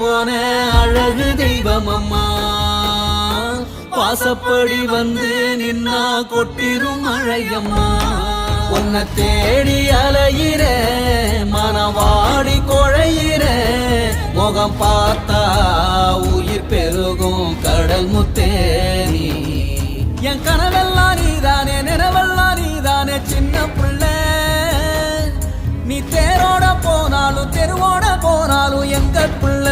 போன அழகு தெய்வம் அம்மா வாசப்படி வந்து நின்னா கொட்டிரும் மழையம்மா உன்னை தேடி அலையிற மனவாடி குழையிற முகம் பார்த்தா உயிர் பெருகும் கடல் முத்தேரி என் கனவெல்லாம் நீதானே நினைவெல்லாம் நீதானே சின்ன பிள்ளை நீ தேரோட போனாலும் தெருவோட போனாலும் எங்க பிள்ளை